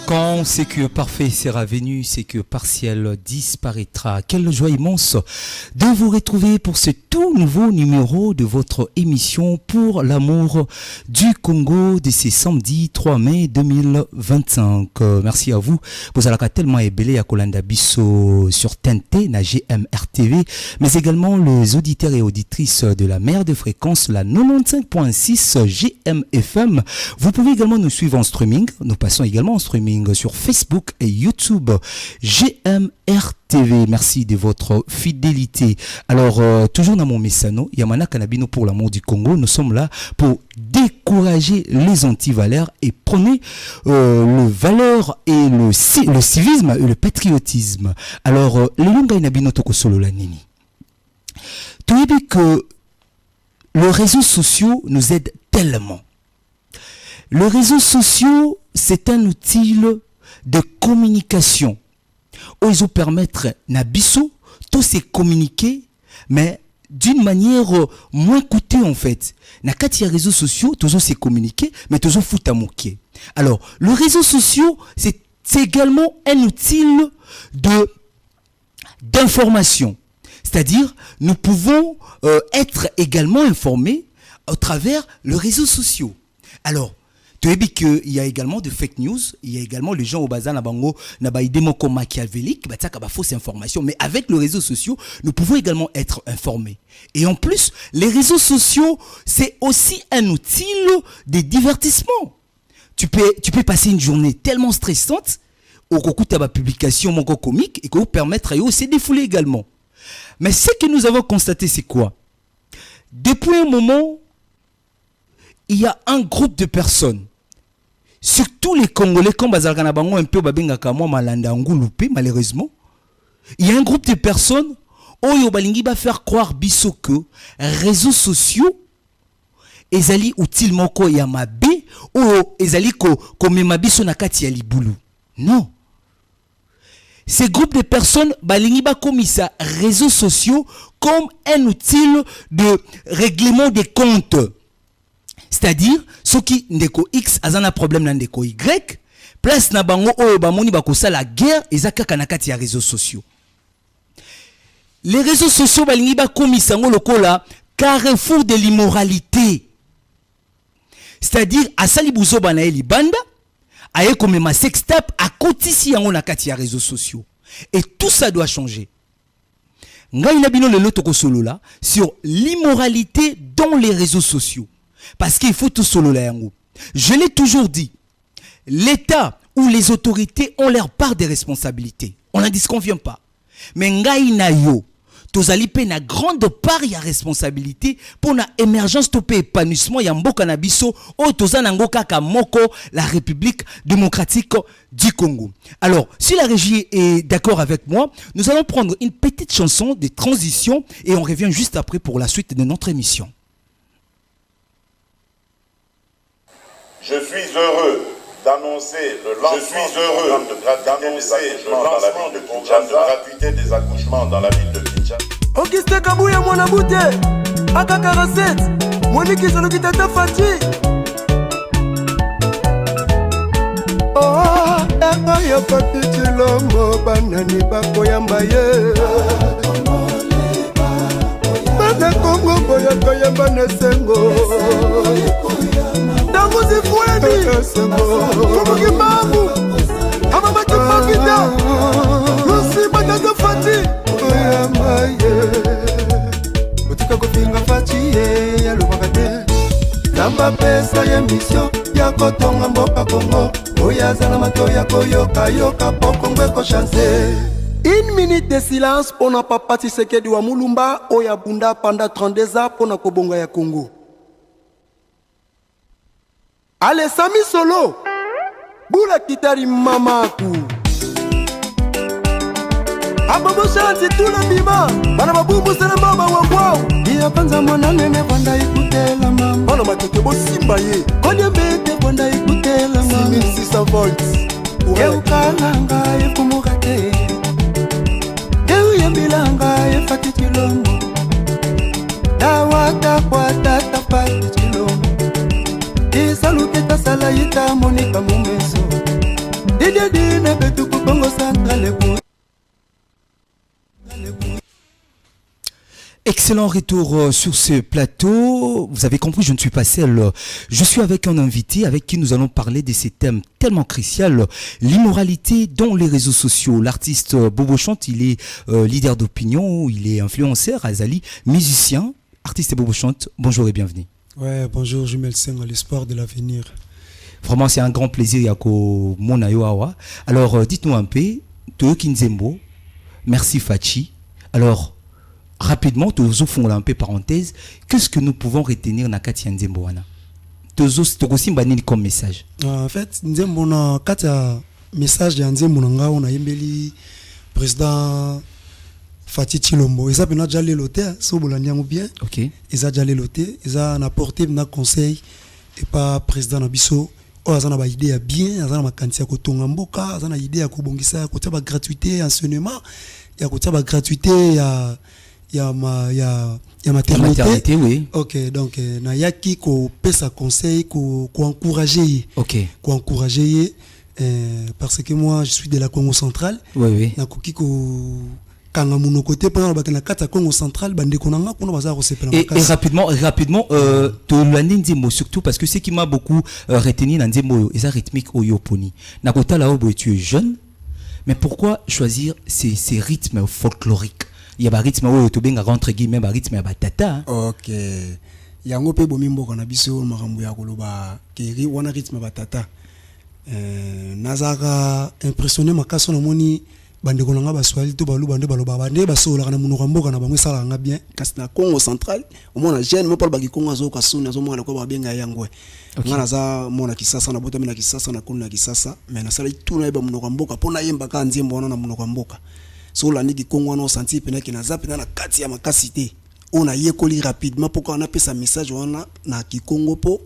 Quand c'est que parfait sera venu, c'est que partiel disparaîtra. Quelle joie immense de vous retrouver pour ce tout nouveau numéro de votre émission Pour l'amour du Congo de ce samedi 3 mai 2025. Merci à vous. Vous allez tellement ébélé à Kolanda Bisso sur TNT, na GMRTV, mais également les auditeurs et auditrices de la mer de fréquence, la 95.6 GMFM. Vous pouvez également nous suivre en streaming. Nous passons également en streaming sur Facebook et YouTube GMRTV. Merci de votre fidélité. Alors, toujours dans mon messano, Yamana Kanabino pour l'amour du Congo. Nous sommes là pour décourager les anti-valeurs et prôner le valeur et le civisme et le patriotisme. Alors, les longa inabino toko solo la nini. Tu as dit que les réseaux sociaux nous aident tellement. Les réseaux sociaux, c'est un outil de communication. Où ils ont permettre Nabiso de se communiquer, mais d'une manière moins coûtée en fait. Na kati ya réseaux sociaux, toujours se communiquer, mais toujours foutre à moquer. Alors, les réseaux sociaux, c'est également un outil d'information. C'est-à-dire, nous pouvons être également informés au travers les réseaux sociaux. Alors, tu as dit qu'il y a également de fake news, il y a également les gens au bazar na bango na ba idée moko machiavélique, bah ça ba fausse information, mais avec les réseaux sociaux, nous pouvons également être informés. Et en plus, les réseaux sociaux, c'est aussi un outil de divertissement. Tu peux passer une journée tellement stressante au cours de ta publication mon comique et que vous permettre à se défouler également. Mais ce que nous avons constaté, c'est quoi? Depuis un moment, il y a un groupe de personnes, surtout les Congolais, comme Bazargana Bango, un peu Babengaka, moi, Malanda Ngouloupé, malheureusement. Il y a un groupe de personnes, Oyo Balingi va faire croire biso que réseaux sociaux, ezali outil moko ya mabe, ou ezali ko mema biso nakati ya libulu. Non. Ces groupes de personnes, Balingi va comme ça, réseaux sociaux, comme un outil de règlement des comptes. C'est-à-dire, ceux qui ndeko X a un problème dans ndeko Y, place na bango oyo bamoni bakosa la guerre, ezaka kanakati ya réseaux sociaux. Les réseaux sociaux balingi ba komisango lokola carrefour de l'immoralité. C'est-à-dire, asali buzo banaeli banda, aye komema sextape a kotisi yango nakati ya réseaux sociaux. Et tout ça doit changer. Ngai nabino le loto ko solo là sur l'immoralité dans les réseaux sociaux. Parce qu'il faut tout solo la yango. Je l'ai toujours dit, l'État ou les autorités ont leur part des responsabilités. On n'en disconvient pas. Mais ngai na yo, tozali pe na grande part ya responsabilité pour na émergence to pe épanouissement ya mboka na biso o toza nango kaka moko la République démocratique du Congo. Alors, si la régie est d'accord avec moi, nous allons prendre une petite chanson de transition et on revient juste après pour la suite de notre émission. Je suis heureux d'annoncer le lancement de gratuité des accouchements dans la ville de Kinshasa. Auguste Kabouya Mwanabute, AK47, Monique Solokitata Fati. Oh, Eka ya Fati Chilombo, Banani Bakoyamba ye. Bana Kongo Boya Koyamba Nesengo. Dango Zifweni, Kumuki Mabu, Amabaki Mabida, Lucy Bataga Fati. Otika kofinga Fati ya lubakate. Namba pesa ya mission ya kotonga mboka Kongo. Oya zana mato ya koyoka yoka pokongwe ko chance. Une minute de silence pour na papa Tshisekedi wa Mulumba oya bunda pendant 32 ans pour na kobonga ya Congo. Allez, Sami Solo, Boula Kitari Mamaku. Ababo Shanti tout le bima, Banababu Salama Wawao. Il y a pas un moyen de Wanda écouter la maman. Bana Matete Simbaye, Konya Bete Wanda écouter la maman. 6600 volts. Eu Kalanga et Kumurate. Eu Yambilanga et Fatitilomo. Dawata Kwata Tapatilomo. Saluketa salaita monika mumeso. Media dina betu Congo central. Excellent retour sur ce plateau. Vous avez compris, je ne suis pas seul. Je suis avec un invité avec qui nous allons parler de ces thèmes tellement cruciaux. L'immoralité dans les réseaux sociaux. L'artiste Bobo Chante, il est leader d'opinion, il est influenceur, Azali, musicien. Artiste Bobo Chante, bonjour et bienvenue. Ouais, bonjour, je me sens à l'espoir de l'avenir. Vraiment, c'est un grand plaisir, Yako Monayo Awa. Alors, dites-nous un peu, Toyoki Nzembo, merci Fachi. Alors, rapidement, Tozo font un peu parenthèse, qu'est-ce que nous pouvons retenir na Kati Nzembo wana? Tozo Togosi Mbanini comme message. En fait, Nzembo na Kati message de Nzembo nga on a yembeli président Fachi Chilombo. Ils ont déjà les lotés, so bolandi ou bien. OK. Ils ont déjà les lotés, ils ont apporté na conseil et pas président Nabiso. Oh, ils ont ba idée bien, ils ont ma quantité ko tonga mboka, ils ont idée ko bongisa ko tia ba gratuité enseignement, il y a ko tia ba gratuité il y a maternité, oui. OK, donc na yaki ko pesa conseil ko encourager. OK. Ko encourager parce que moi je suis de la Congo centrale. Oui, oui. Na koki ko kanga muno côté pendant ba na kata Congo centrale bande konanga kuna baza ko sepela et rapidement to landi Nzembo surtout parce que ce qui m'a beaucoup retenu dans Nzembo et sa rythmique oyoponi. Na kota là où tu es jeune, mais pourquoi choisir ces rythmes folkloriques? Il y a un rythme où tu benga entre guillemets un rythme ya batata. OK. Yango pe bomi mboka na biso makambo ya koloba keri wana rythme batata. Nazara impressionné makaso na moni bande kolanga baswali to balu bande baloba bande basola na munoko mboka na bango sala nga bien kasi na Congo central au moins jeune me parle ba ki Congo zo kasuna zo mwana ko ba benga yango. Ngana za mona kisasa na botami na kisasa na kuna kisasa mais na sala tout na ba munoko mboka pona yemba ka Nzembo wana na munoko mboka. So la niki Congo wana senti pena ki na zapi na kati ya makasité on a yekoli rapidement pourquoi on a fait sa message wana na ki Congo po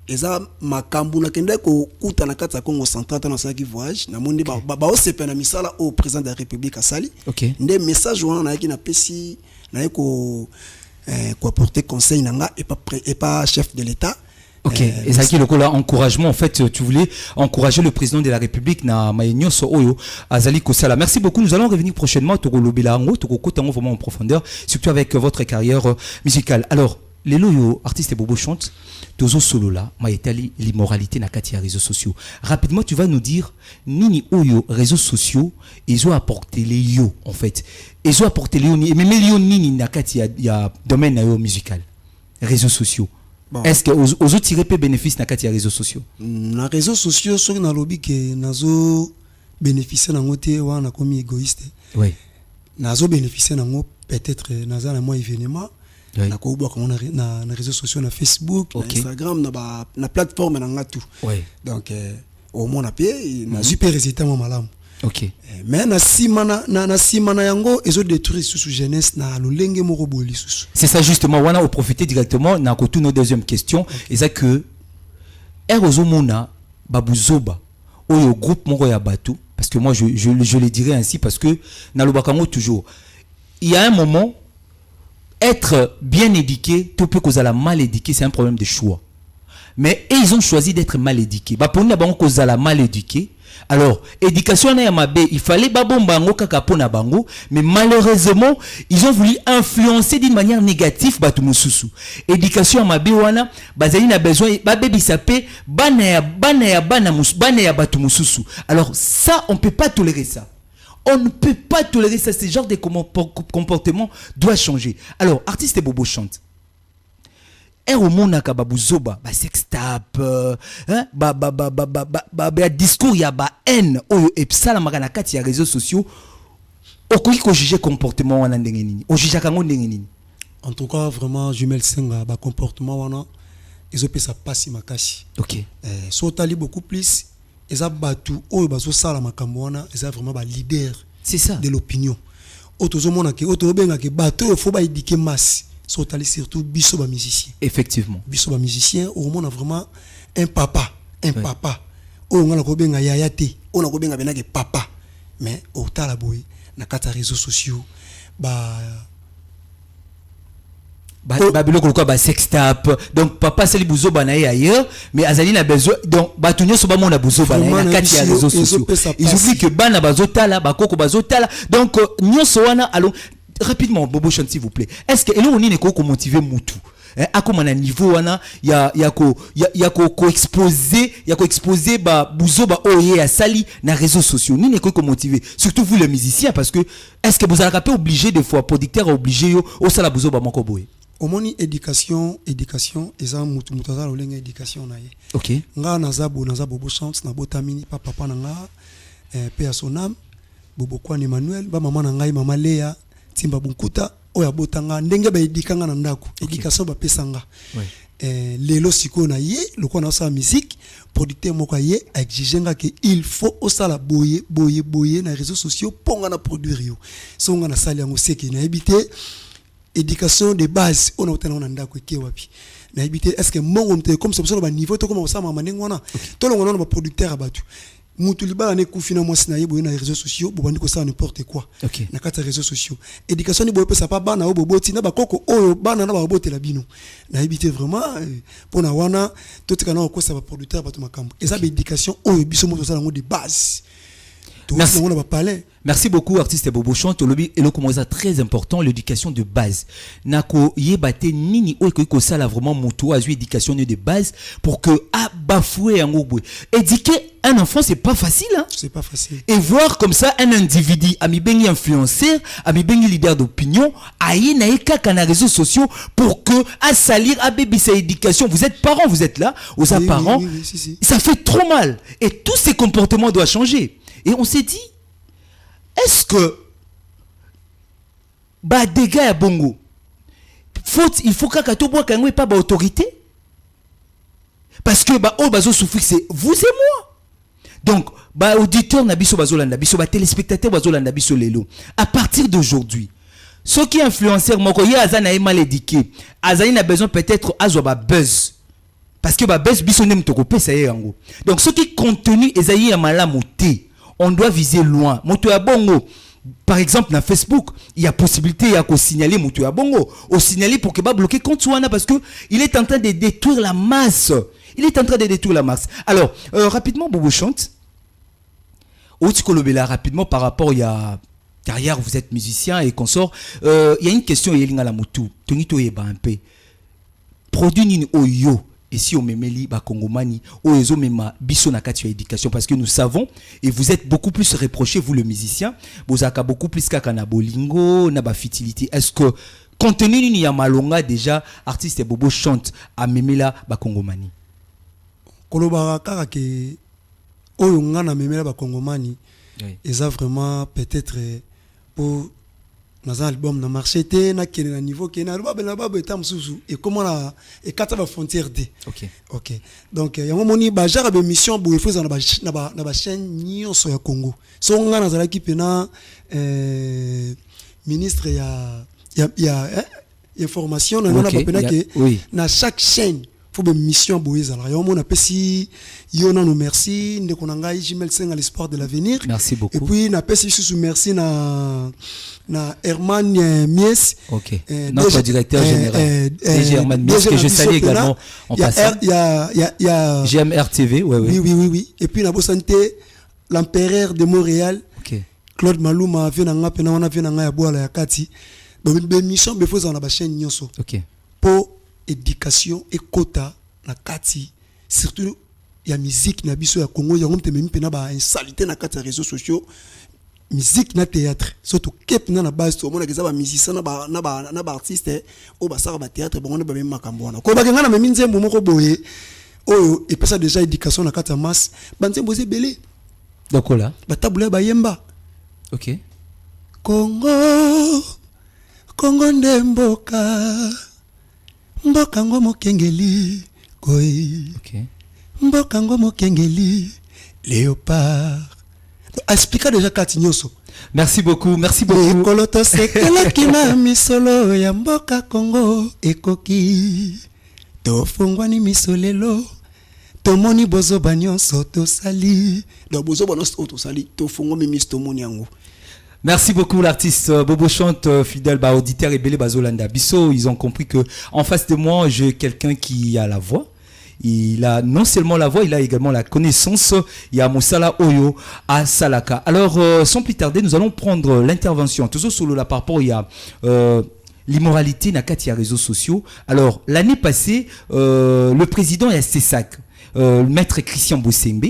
eza makambu na kende ko kuta na kati ya Congo central na saki voyage na mundi ba osepe na misala au président de la République asali. OK. Nde message wana na yaki na pesi na yeko ko apporter conseil nanga et pas chef de l'État. OK. Et ça qui le là encouragement en fait tu voulais encourager le président de la République na mayenyo so oyo Azali Kosala. Merci beaucoup. Nous allons revenir prochainement to lobela ngo to kotango vraiment en profondeur surtout avec votre carrière musicale. Alors les loyo artistes Bobo Chante tozo solo là maetali l'immoralité na kati ya réseaux sociaux. Rapidement tu vas nous dire nini oyo réseaux sociaux ils ont apporté les yo en fait. Ils ont apporté les yo mais millions nini na kati ya domaine na yo musical. Réseaux sociaux. Bon. Est-ce que aux autres tiré peu bénéfice na kati ya réseaux sociaux? Na réseaux sociaux sur na lobby que nazo bénéficier na ngote wana comme égoïste. Oui. Nazo bénéficier na ngo peut-être naza na moi événement. Oui. Na ko ba na réseaux sociaux na Facebook, okay. Na Instagram na plateforme na ngatu. Oui. Donc au moins na paye na super résultat mo malamu. OK. Mais na simana yango ezo détruire sous jeunesse na lolenge moko boli sous. C'est ça justement wana au profiter directement na ko tout nos deuxième question et ça que erozo mona babuzoba oyo groupe moko ya batu parce que moi je le dirais ainsi parce que na lobakango toujours il y a un moment être bien éduqué tout peut causer la mal éduqué c'est un problème de choix mais ils ont choisi d'être mal éduqués ba pona bango causer la mal éduqué. Alors, éducation na yamabe, il fallait babombango kaka pona bango, mais malheureusement, ils ont voulu influencer d'une manière négative batu mususu. Éducation yamabe wana, bazali na besoin babebi sapé bana ya batu mususu. Alors ça, on peut pas tolérer ça. On ne peut pas tolérer ça, ce genre de comportement doit changer. Alors, artiste Bobo Chante. Au monde ka babuzoba ba sextape ba discours ya ba haine oyo epsala makana kati ya réseaux sociaux okoki ko juger comportement wana ndenge nini o juger kango ndenge nini. En tout cas vraiment jumel senga ba comportement wana ezope sa pasi makasi. OK. So tali beaucoup plus eza batu oyo bazo sala makambo wana eza vraiment ba leader. C'est ça de l'opinion. Otozo mona ke oto benga ke batu faut ba éduquer masse. Sont allés surtout biso ba musicien. Effectivement. Biso ba musicien au monde a vraiment un papa. Oh on a ko benga yaya te. On a ko benga benage papa. Mais au tala boy na kata réseaux sociaux ba biloko quoi sextape donc papa sali buzoba na ailleurs mais azali na besoin donc batunyo so ba mona buzoba na kati ya réseaux sociaux ils oublient que bana bazotala bakoko bazotala donc nyonso wana allons rapidement Bobo Chante s'il vous plaît est-ce que elo nini ko motiver mutu akoma na niveau wana ya exposer ba buzoba oye ya sali na réseaux sociaux nini ko motiver surtout vous les musiciens parce que est-ce que vous allez pas obligé des fois producteur obligé yo au sala buzoba moko boye omoni éducation eza mutu za lolenga éducation na ye OK nga naza Bobo Chante na botamini papa na nga pe à son âme Bobo Kwan Emmanuel ba maman na ngai mama Léa Timba Bunkuta oya botanga ndenge ba edikanga na ndako éducation ba pesanga lelo siko na ye loko na sa musique producteur moko ye exigenga que il faut osala boye na réseaux sociaux ponga na produire yo songa na sali yango seki na ebité éducation de base on a otana na ndako ke wapi na ebité est-ce que mongo mte comme ça ba niveau to comme ça mama ndengwana to longo na ba producteur abatu mutu libala ne kufina mwasi na yebo na réseaux sociaux bobandi ko ça n'importe quoi na kata réseaux sociaux éducation ni boye pesa pa bana oboboti na bakoko oyo bana na babote la bino na ebité vraiment pona wana to tika na ko ça ba producteur ba to makambo et ça éducation oyo biso mo to ça ngo de base. Merci beaucoup artiste Bobo Chante lobby et le commence très important l'éducation de base nako yebate nini oyo ko sala vraiment moto azu éducation de base pour que bafouer en gobwe éduquer un enfant c'est pas facile hein c'est pas facile et voir comme ça un individu ami bengi influenceur ami bengi leader d'opinion ayi na kaka na réseaux sociaux pour que à salir à baby sa éducation vous êtes parents vous êtes là aux parents si. Ça fait trop mal et tous ces comportements doivent changer. Et on s'est dit, est-ce que dégâts à bongo il faut qu'à tout bois qu'il n'y ait pas d'autorité parce que bazo souffrir c'est vous et moi donc auditeur nabiso bazolanda biso téléspectateur bazolanda biso lelo à partir d'aujourd'hui ceux qui influenceurs moko ya azana est mal éduqué azani a besoin peut-être azoba buzz parce que buzz biso nem to kopé ça yango donc ceux qui contenu ezayi ya malamoté on doit viser loin. Moto ya bongo. Par exemple, dans Facebook, il y a possibilité de signaler Moto ya bongo. Au signaler pour que pas bloquer compte Souana parce que il est en train de détruire la masse. Alors, rapidement, Bobo Chante. Rapidement par rapport à derrière, vous êtes musicien et consort. Il y a une question, il y a la moto. Tonito yeba un peu. Produit ni oyo. Et si on memeli ba Kongomani oezo mema biso na kati ya éducation parce que nous savons et vous êtes beaucoup plus reproché vous le musicien bozaka beaucoup plus kaka na bolingo na ba fitilité est-ce que contenu ni ya malonga déjà artiste Bobo Chante a memela ba Kongomani koloba kaka ke oyo ngana memela ba Kongomani eza vraiment peut-être pour dans un album na marché té na kene na niveau kene na baba etam susu et comment la et kata ba frontière D. OK donc yango moni ba jara be mission bo ifo na ba chaîne nyonso ya Congo so nga na zalaki pena ministre ya information na ba pena ke na chaque chaîne faut be mission bo ezala yango mona pesi yo na no merci ndeko na ngai Jimel Senga l'espoir de l'avenir merci beaucoup et puis na pesi susu merci na Herman Mies notre directeur général Herman Mies que je salue également en passant il y a GMR TV oui et puis na Bosante l'empereur de Montréal Claude Maluma vient na pena wana vient na ya boala ya kati donc be mission be faut na ba chaîne nyonso pour éducation et quota na kati surtout ya musique na biso ya Congo ya ngomte même pena ba insalité na kati réseaux sociaux musique na théâtre surtout kep na base to mona keza ba musicien na ba artiste o ba sara ba théâtre bongo ba même makambo wana ko ba ngana même nzembo moko boye oyo et pesa déjà éducation na kati masse ba nzembo ze belé donc là ba tabula ba yemba Congo ndemboka mboka ngo mokengeli koi mboka ngo mokengeli léopard explique déjà katinyoso. Merci beaucoup koloto sekela kina misolo ya mboka Congo ekoki tofungwani misolelo tomoni bozo banyonso tosali do bozo banyonso tosali tofungwa mimis tomoni yango. Merci beaucoup l'artiste Bobo Chante, fidèle auditeur et Belé Bazolanda Bisso. Ils ont compris que en face de moi, j'ai quelqu'un qui a la voix. Il a non seulement la voix, il a également la connaissance. Il y a Moussala Oyo à Salaka. Alors, sans plus tarder, nous allons prendre l'intervention. Toujours sur la par rapport, il y a l'immoralité n'a qu'à réseaux sociaux. Alors, l'année passée, le président de CESAC, maître Christian Bossembe,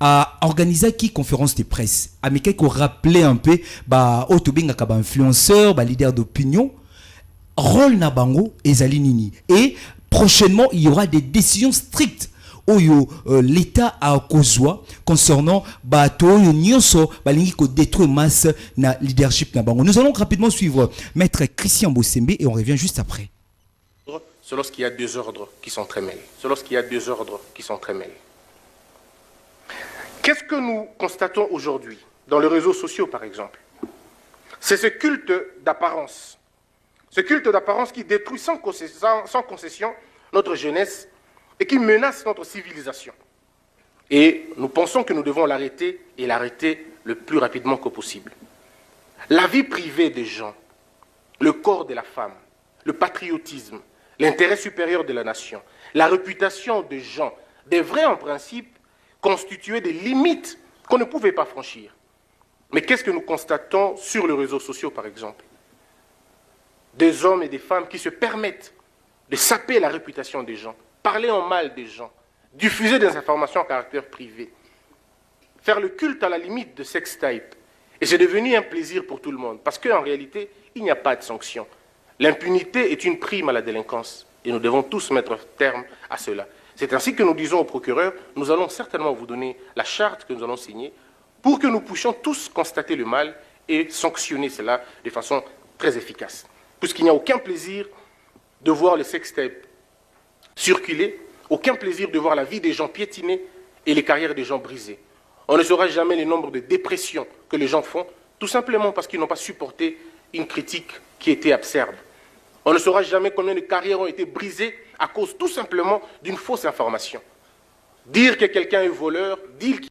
a organisé qui conférence de presse. A meké ko rappeler un peu autobenga ka influenceur, leader d'opinion, rôle na bango ezali nini. Et prochainement, il y aura des décisions strictes où l'État a kozwa concernant bato nyonso balingi ko détruire masse na leadership na bango. Nous allons rapidement suivre maître Christian Bossembe et on revient juste après. C'est lorsqu'il y a deux ordres qui sont très mêlés. C'est lorsqu'il y a deux ordres qui sont très mêlés. Qu'est-ce que nous constatons aujourd'hui dans les réseaux sociaux, par exemple? C'est ce culte d'apparence. Ce culte d'apparence qui détruit sans concession notre jeunesse et qui menace notre civilisation. Et nous pensons que nous devons l'arrêter et l'arrêter le plus rapidement que possible. La vie privée des gens, le corps de la femme, le patriotisme, l'intérêt supérieur de la nation, la réputation des gens devraient en principe constituer des limites qu'on ne pouvait pas franchir. Mais qu'est-ce que nous constatons sur les réseaux sociaux, par exemple? Des hommes et des femmes qui se permettent de saper la réputation des gens, parler en mal des gens, diffuser des informations à caractère privé, faire le culte à la limite de sextype. Et c'est devenu un plaisir pour tout le monde, parce qu'en réalité, il n'y a pas de sanction. L'impunité est une prime à la délinquance, et nous devons tous mettre terme à cela. C'est ainsi que nous disons au procureur, nous allons certainement vous donner la charte que nous allons signer pour que nous puissions tous constater le mal et sanctionner cela de façon très efficace. Puisqu'il n'y a aucun plaisir de voir les sextapes circuler, aucun plaisir de voir la vie des gens piétinée et les carrières des gens brisées. On ne saura jamais le nombre de dépressions que les gens font, tout simplement parce qu'ils n'ont pas supporté une critique qui était absurde. On ne saura jamais combien de carrières ont été brisées à cause tout simplement d'une fausse information. Dire que quelqu'un est voleur, dire qu'il...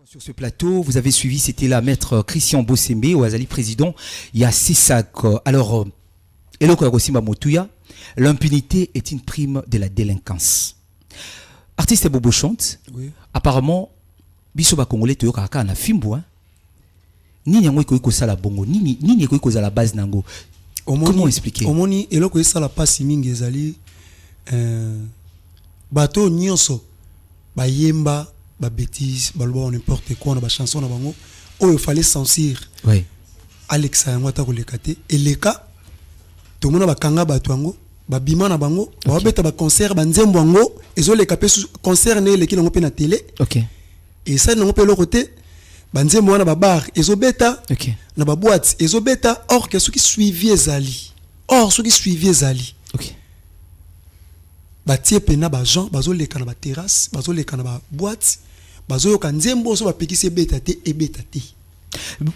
Sur ce plateau, vous avez suivi, c'était la maître Christian Bossembe, Ouazali président, il y a CESAC. Alors, Eloko Agosimba Motuya, l'impunité est une prime de la délinquance. Artiste Bobo Chante, oui. Apparemment, Bisoba Congolais te yoka na fimbo, hein. Nini yango iko sala bongo, nini iko la base nango. Comment expliquer? Omoni eloko esala pasi mingi ezali bato nyonso bayemba ba bêtise baloba n'importe quoi na ba chanson na bango oyo fallait censure. Oui. Alexa yango ata koleka te eleka to mona bakanga bato yango babima na bango ba beta ba concert ba nzembo yango ezoleka pe concert ne eleki nango pe na télé. OK. Et ça nango pe lokote banzembo wana ba bar ezobeta. OK. Na ba boîte ezobeta or que ceux qui suivi ezali. OK. Batie pena ba gens bazoleka na ba terrasse, bazoleka na ba boîte, bazoyoka nzembo so ba pekisi beta te e beta te.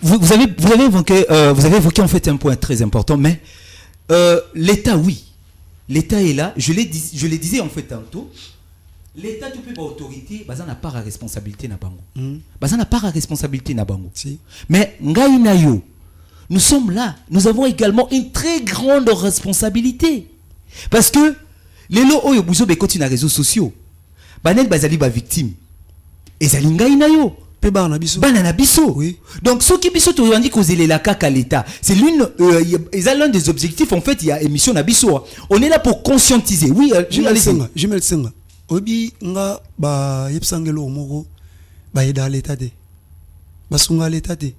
Vous avez évoqué en fait un point très important, mais l'État, oui. L'État est là. Je le disais en fait tantôt. L'État, tu peux pas autorité, bah ça n'a pas la responsabilité na bango. Bah ça n'a pas la responsabilité na bango. Si. Mais ngai na yo, nous sommes là. Nous avons également une très grande responsabilité. Parce que les lots oyo buzo be continue na réseaux sociaux. Banel bazali ba victime. Ezali ngai na yo. Pe bana biso. Bana na biso. Oui. Donc ce qui biso to yandi kozele la kaka l'État. C'est l'un des objectifs en fait, il y a émission na biso. On est là pour conscientiser. Oui, Jumel Senga. Obi nga ba yepsangelo omoko ba eda l'État de. Basunga l'État de.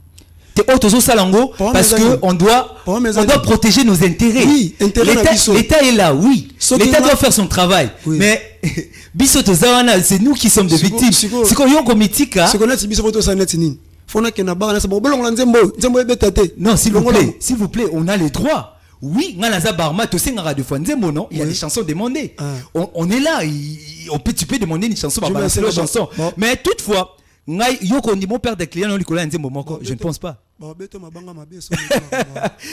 Te otozo salango parce que on doit protéger nos intérêts. Oui, l'État est là, oui. L'État doit faire son travail. Oui. Mais biso tozawana, c'est nous qui sommes des victimes. C'est qu'on yon komitika. C'est qu'on a biso photo sa net nini. Fona ke na ba na sa bolong la nzembo ebetate. Non, s'il vous plaît, on a les droits. Oui, nganaza barma to sengara de fois nzembo non, il y a des chansons demandées. On est là, tu peux demander une chanson par la chanson. Mais toutefois, yoko ni mon père des clients non likola nzembo moko, je ne pense pas.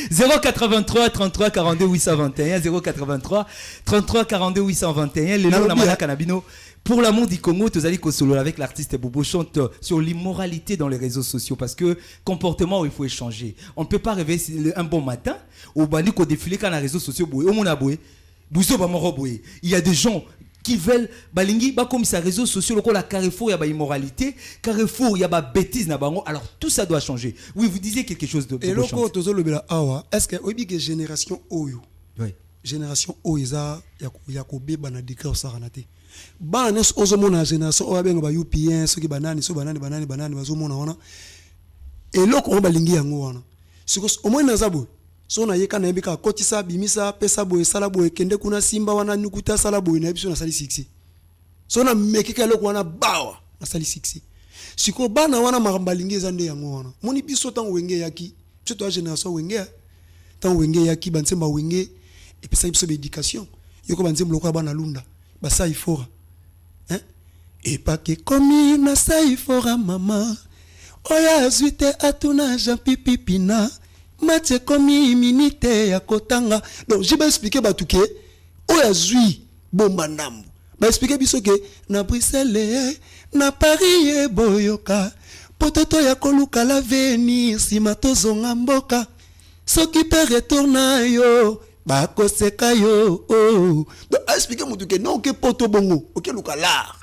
083 33 42 821 083 33 42 821 le nom na malaka na bino Pour l'amour du Congo, Tozali Kosolo avec l'artiste Bobo chante sur l'immoralité dans les réseaux sociaux parce que comportement il faut échanger. On ne peut pas rêver un bon matin au bandi ko défiler quand les réseaux sociaux boy. Au mon aboy, bouso ba moro boy. Il y a des gens qui veulent balingi ba comme ça réseaux sociaux la Carrefour il y a ba immoralité, Carrefour il y a ba bêtise na bango. Alors tout ça doit changer. Oui, vous disiez quelque chose de et loko tozolo bela awa, est-ce que obi que génération oyo. Oui. Génération oyo ya ko beba na dikra saranate. Bana ozo mona génération oyo benga ba UPN soki banani so banani bazo mona wana. Et loko on balingi yango wana. Siko au moins na zabo. So na yeka na yebika kotisa bimisa pesa boye sala boye kende kuna simba wana nukuta sala boye na biso na sali 6. So na mekika loko wana bawa na sali 6. Siko bana wana makambalingi zande yango wana. Moni biso tango wenge yaki. Biso to génération wenge. Tango wenge yaki bansemba wenge et puis ça biso éducation. Yoko bansemba loko bana lunda. Basa ifora. Hein? Et pas que comme na sa ifora mama. Oya zuite atuna Jean Pipipina. Mathe komi minute ya kotanga. Donc je vais expliquer batuke oya zui bomba ndambu. Ba expliquer biso ke na Bruxelles na Paris boyoka. Pototo ya koluka la venir si matozonga mboka. Soki pe retourna yo ba koseka yo oh. Donc expliquer mutuke non ke poto bongo oke luka lar.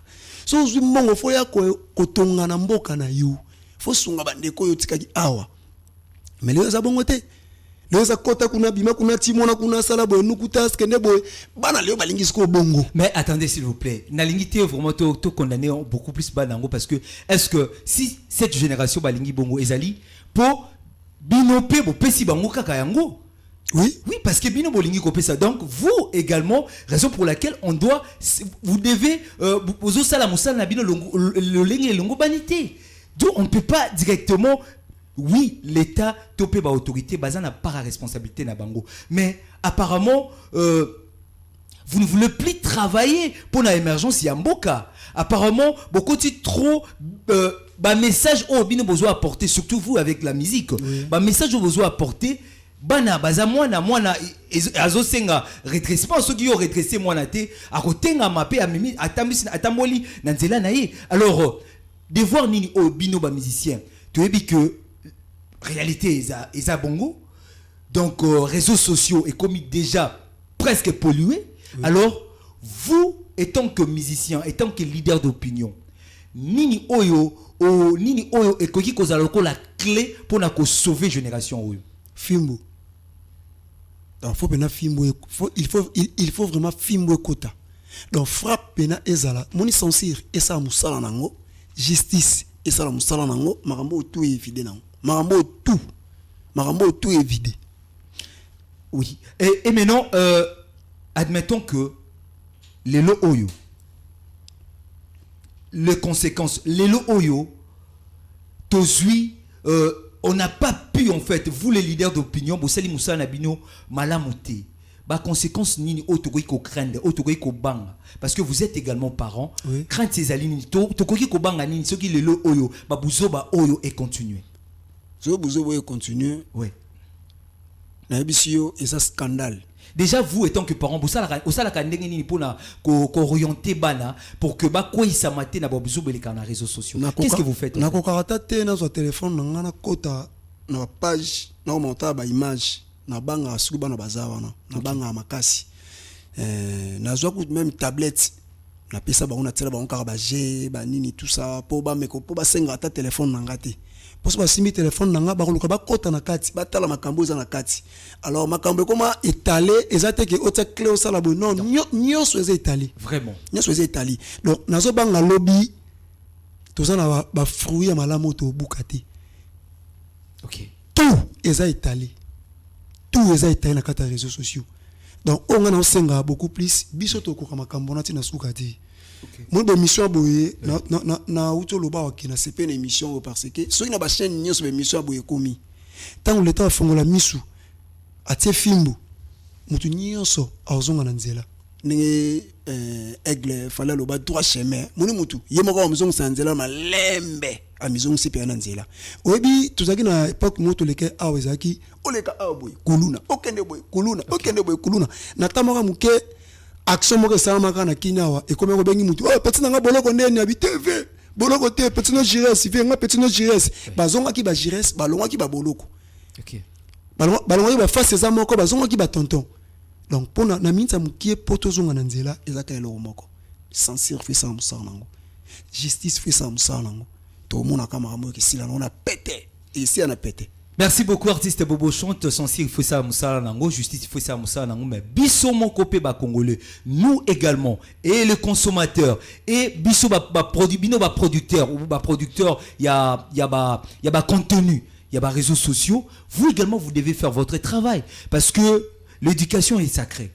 So zui mbongo fo ya kotonga na mboka na yo. Fo sunga bandeko yo tikaki awa. Mais les abongote les akota kuna bima kuna timona kuna sala boy nukuta skende boy bana leo balingi sko bongo. Mais attendez s'il vous plaît, nalingité vraiment to condamné beaucoup plus banango parce que est-ce que si cette génération balingi bongo ezali po binope bo pesi bango kaka yango. Oui, parce que bino bolingi ko pesa. Donc vous également, raison pour laquelle on doit, vous devez vous sala musala na bino le lengi longo banité. Donc on ne peut pas directement. Oui, l'État, topé ba autorité, bazan n'a pas la responsabilité na bango. Mais apparemment, vous ne voulez plus travailler pour l'émergence Yamboka. Apparemment, beaucoup de trop message au bino besoin apporter, surtout vous avec la musique. Oui. Message au besoin apporter. Bana baza mwana azosenga redressement ceux qui ont redressé mwana te akotenga mapé amimi atamboli na nzela na ye. Alors devoir nini au bino ba musicien. Tu dis que réalité est bongo. Donc réseaux sociaux est comme déjà presque pollué. Oui. Alors vous étant que musicien, étant que leader d'opinion, nini oyo et koki kozaloko la clé pour na ko sauver génération oyo. Fimbo. Donc il faut vraiment fimbo kota. Donc frappe pena ezala moni censure et ça musala nango justice et ça musala nango makambo tout évident nango. Marambo tout est vidé. Oui. Et maintenant, admettons que les lo oyo, les conséquences, les lo oyo, tozui, on n'a pas pu en fait, vous les leaders d'opinion, Bosali Moussa Nabino, malamoté. Bah conséquence nini otokoki ko craindre, otokoki ko banga parce que vous êtes également parents. Oui. Crainte ces alignes, otokoki ko banga nini, ce qui les lo oyo, bah bouzo ba oyo et continuer. Je veux continuer. Oui. Et ça scandale. Déjà vous étant que parents, vous la kandenge ni pour na ko orienter bana pour que ba quoi ça maté na babuzo beleka na réseaux sociaux. Qu'est-ce que vous faites? Na ko karata te na so téléphone na ngana kota na page na monta ba image na banga suba na bazawa na banga makasi. Na zo ko même tablette na pesa ba on a tela ba on ka ba G ba nini tout ça pour ba meko pour ba senga ta téléphone na ngate. Parce que si mi téléphone nanga ba koluka ba kota na kati ba tala makambo za na kati. Alors makambo comment étaler ezate ke ota clé au sala bo non nyo so étaler vraiment nyo so étaler. Donc nazo banga lobby tozana ba fruit ya malamu to bukate. OK. Tout eza étalé. Tout eza étalé na kata réseaux sociaux. Donc on a senga beaucoup plus biso to ko makambo na tina sukati. Moi de mission boye na uto loba wa kina c'est pas une émission parce que so ina ba chaîne nyos be mission boye komi tant le temps fongola misu atie fimbo mutu nyonso azonga na nzela ndenge aigle fala loba droit chemin muni mutu yemoko wa mizongo sa nzela malembe a mizongo sipe na nzela obi tuzaki na époque moto leke awezaki oleka aboy kuluna okende boy kuluna na tamaka muke action moko esalamaka na Kinawa ekomi kobengi mutu petit nanga boloko ndeni ya bitv boloko te petit no gires venga petit no gires bazongaki ba gires balongaki ba boloko OK balongaki ba face eza moko bazongaki ba tonton donc pona na minta mukie poto zonga na nzela ezaka eloko moko censure fait ça musala nango justice fait ça musala nango to mona kama kamo kisila na pété ici on a pété. Merci beaucoup artiste Bobo Chante censure il faut ça musala nango justice il faut ça musala nango mais biso mon copé ba congolais nous également et les consommateurs et biso ba produit bino ba producteur ou ba producteur il y a contenu il y a réseaux sociaux vous également vous devez faire votre travail parce que l'éducation est sacrée.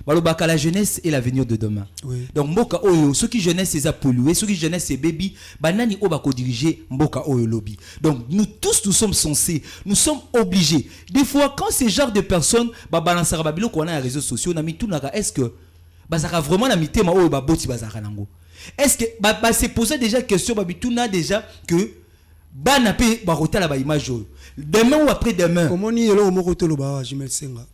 Balobaka la jeunesse est l'avenir de demain. Oui. Donc mboka oyo ceux qui jeunesse c'est pollué, ceux qui jeunesse c'est baby, banani o bako diriger mboka oyo lobby. Donc nous tous nous sommes censés, nous sommes obligés. Des fois quand ces genre de personnes ba balansara babilo ko na réseaux sociaux na mitunaka est-ce que bazaka vraiment na mitema oyo ba boti bazaka nango. Est-ce que ba se poser déjà question ba mituna déjà que bana pe ba rotala ba image oyo. Demain ou après demain. Comment ni elo moko to loba Jimel Senga.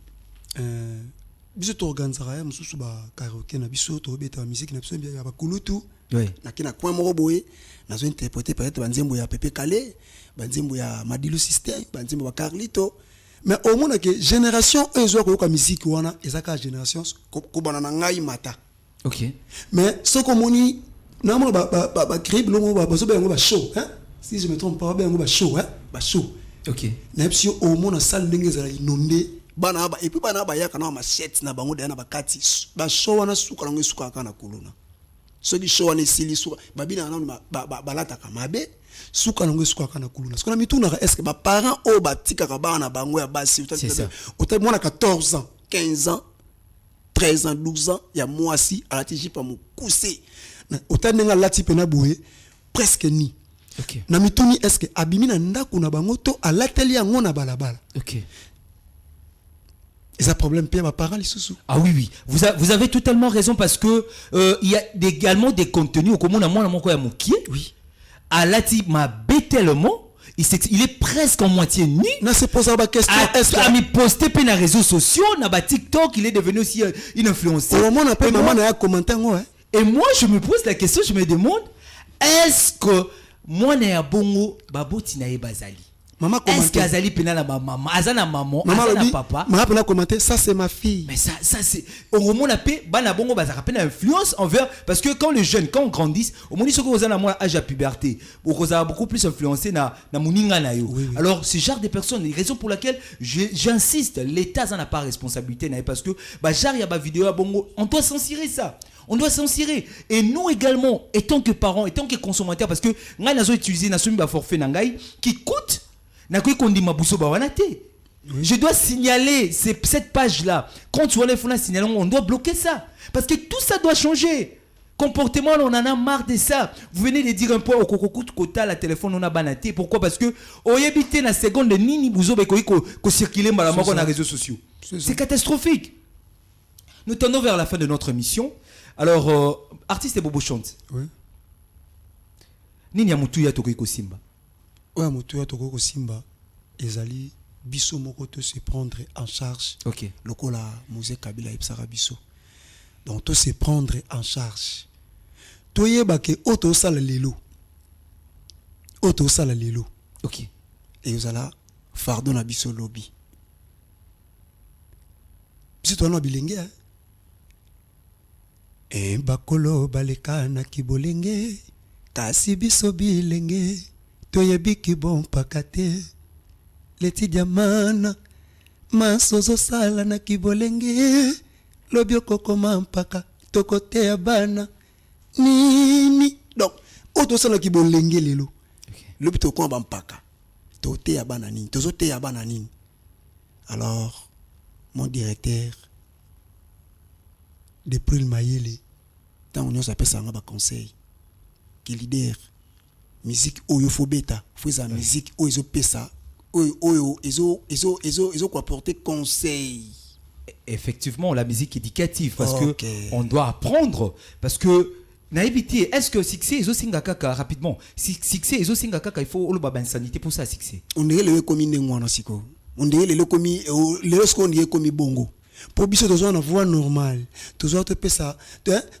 Biso to organizera ya mususu ba karaoke na biso to beta musique na biso ya ba kulutu na kina kwa moko boye na zo interpréter peut-être banzembo ya Pepe Kale banzembo ya Madilu System banzembo ba Carlito mais au moins que génération ezo ko musique wana ezaka génération ko bana na ngai mata. OK mais ce qu'on moni na mo ba crib lo mo ba zo ba ngo ba show hein si je me trompe pas ba ngo ba show hein ba show. OK na biso au moins na salle ndenge za inondé bana ba et puis bana ba yaka na machette na bango na bakati ba show wana suka lango suka kana kuluna so di show wana sili suka babina na balata kamabe suka lango suka kana kuluna parce que na mituna est-ce que ba parents o ba tika ka bana bango ya basi uta mwana 14 ans 15 ans 13 ans 12 ans ya mwasi alati pa mukuse uta nenga lati pena boye presque ni. OK na mituni est-ce que abimina ndako na bango to alateli yango na balabala. OK et ça problème pire ma parole sous. Ah oui vous avez totalement raison parce que il y a également des contenus au commun à moi ya mokie oui à lati ma tellement il est presque en moitié nu na se poser la question est-ce que mi poster pe na réseaux sociaux na ba TikTok il est devenu aussi une influenceuse au moment appelle maman na commenter hein et moi je me pose la question je me demande est-ce que moi na ya bongo baboti na bazali maman comment est-ce qu'azali pena na maman azana maman azana papa maman pena commenter ça c'est ma fille mais ça c'est au moment la paix bana bongo bazaka pena influence envers parce que quand les jeunes quand on grandissent au moment où ozana moi âge à puberté okozala beaucoup plus influencé na muninga na yo oui. Alors ce genre de personnes les raisons pour laquelle j'insiste l'état ça n'a pas responsabilité na parce que ba genre ya ba vidéo ya bongo on doit censurer ça. On doit censurer. Et nous également, étant que parents, étant que consommateurs, parce que nous avons utilisé un forfait qui coûte, je dois signaler cette page-là. Quand tu vois les fonds signaler, on doit bloquer ça. Parce que tout ça doit changer. Comportement, on en a marre de ça. Vous venez de dire un point au coco kota la téléphone on a banaté. Pourquoi? Parce que au yébité la seconde nini bouzo ko circuler malamoko dans les réseaux sociaux. C'est catastrophique. Nous tendons vers la fin de notre émission. Alors, artiste Bobo Chante. Oui. Nini ya mutu ya toko simba. Ouais, mutu ya toko simba. Ezali biso moko to se prendre en charge. OK. Lokola musée Kabila ipsara biso. Donc to se prendre en charge. Toyeba ke auto sala lelo. Auto sala lelo. OK. Et uzala fardo na biso lobby. Biso to na bilenge hein. E bakolo baleka na kibolenge kasi biso bilenge toyebiki bon pakate leti diamana masozo sala na kibolenge lobioko koma mpaka tokote ya bana nini donc oto sala kibolenge lelo lobito ko mpaka tote ya bana nini tozote ya bana nini. Alors mon directeur depuis le Mayele, tant on s'appelle ça un conseil, qui leader, musique oyo bêta, faut ça musique oyo pesa, oyo ils ont quoi porter conseil. Effectivement, la musique éducative parce que on doit apprendre parce que naïbité, est-ce que succès ils ont singakaka rapidement, succès ils ont singakaka il faut le baba insanité pour ça succès. On dirait le comme ndengwana siko. On dirait le comme le ce qu'on dit comme bongo. Pour biso besoin une voie normale. Toujours te ça,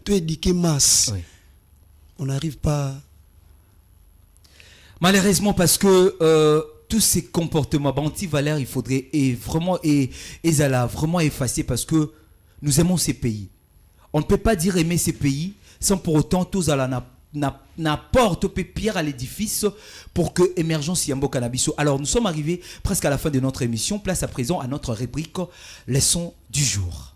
tu éduquer masse. Oui. On n'arrive pas. Malheureusement, parce que tous ces comportements anti-valeurs, il faudrait vraiment effacer parce que nous aimons ces pays. On ne peut pas dire aimer ces pays sans pour autant tous à n'apporte pierre à l'édifice pour que émergence Yambo Cannabiso. Alors nous sommes arrivés presque à la fin de notre émission. Place à présent à notre rubrique leçon du jour.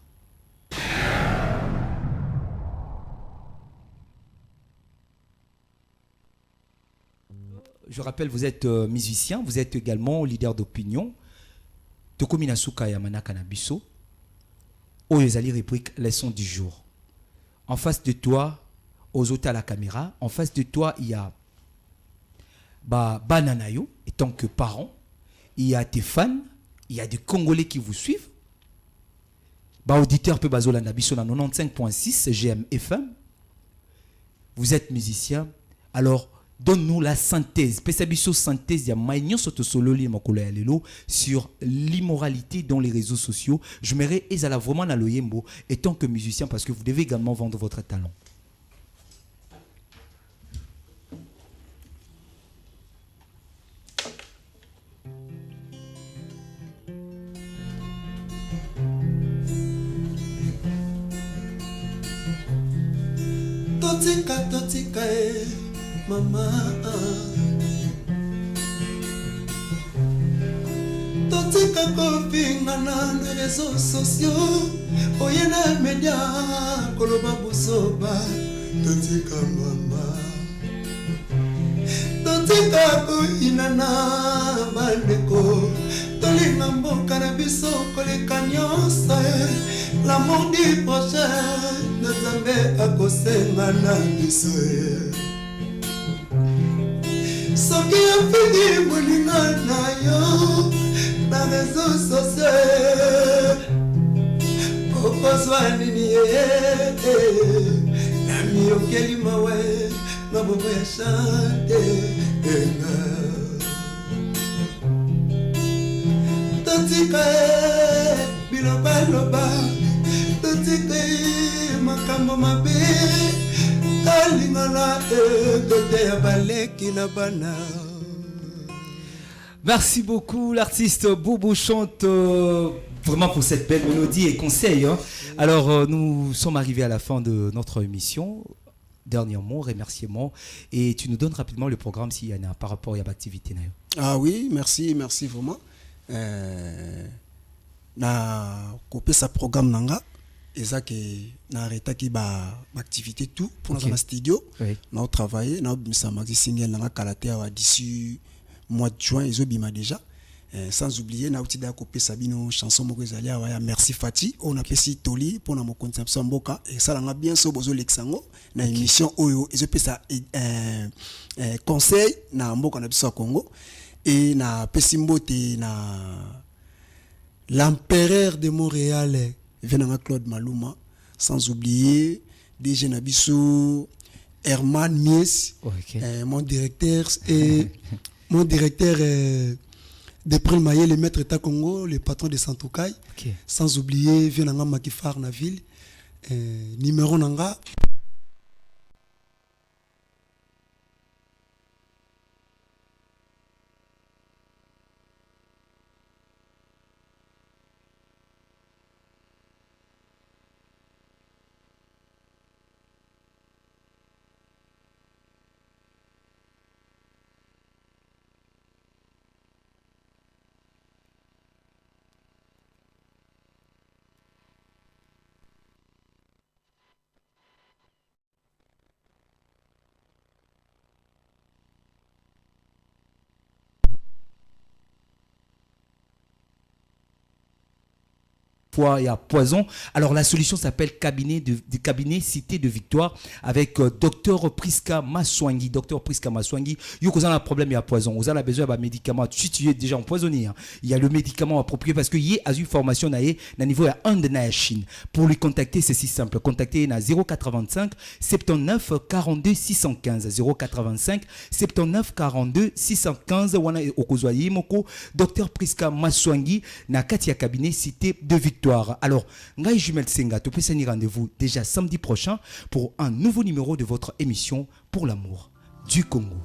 Je rappelle, vous êtes musicien, vous êtes également leader d'opinion. Toko Minasuka Yamana Cannabiso. Oyezali rubrique leçon du jour. En face de toi, aux autres à la caméra, en face de toi, il y a Bananayo, et tant que parent, il y a tes fans, il y a des Congolais qui vous suivent. Auditeur peu bazola nabiso na 95.6 GM FM. Vous êtes musicien, alors donne-nous la synthèse. Pesabiso synthèse ya maïnyo soto sololi makolo ya lelo sur l'immoralité dans les réseaux sociaux. Je m'aimerais ezala vraiment na loyembo et tant que musicien parce que vous devez également vendre votre talent. Totika mama totika kofinga na réseaux sociaux oyena media koloba busoba totika mama totika koina na bandeko tolinga mboka na biso koleka nyonso l'amour du prochain Nzambe akosenga na biso soki afiki moninga na yo na réseaux sociaux okozwa nini na miyokeli mawe na bobo ya chante totika bilobaloba totika makambo mabe kalingana kote ya baleki na bana. Merci beaucoup l'artiste Boubou chante vraiment pour cette belle mélodie et conseil. Hein. Alors nous sommes arrivés à la fin de notre émission. Dernier mot, remerciement. Et tu nous donnes rapidement le programme s'il y en a par rapport à l'activité. Ah oui, merci vraiment. Na coupé sa programme nanga. Et ça que na arrêté qui activité tout pour dans studio. Oui. Na travaillé, na misa maxi single nanga kalatea wa d'ici mois de juin ils ont bima déjà. Sans oublier na outil da coupé sabino chanson moko ezali ya merci Fati on a pesi toli pour na mo conception mboka et ça nga bien so bozo lexango na émission oyo ils ont pesa conseil na mboka na biso Congo et na pesi mbote na l'empereur de Montréal Venanga Claude Maluma, sans oublier DJ Nabiso, Herman Mies, mon directeur de Prel Maye, le maître État Congo, le patron de Santoukai, sans oublier Venanga Makifar Naville, numéro Nanga. Il y a poison. Alors la solution s'appelle cabinet Cité de Victoire avec Dr Priska Maswangi. Dr Priska Maswangi, vous avez un problème, il y a poison. Vous avez besoin d'un médicament. Si tu es déjà empoisonné, hein, il y a le médicament approprié parce que il y a une formation à niveau à 1 de la Chine. Pour lui contacter, c'est si simple. Contactez à 085 79 42 615 085 79 42 615 wana okozwayi moko Dr Priska Maswangi na katia cabinet Cité de Victoire. victoire. Alors, Ngai Jumel Senga, tu peux rendez-vous déjà samedi prochain pour un nouveau numéro de votre émission Pour l'amour du Congo.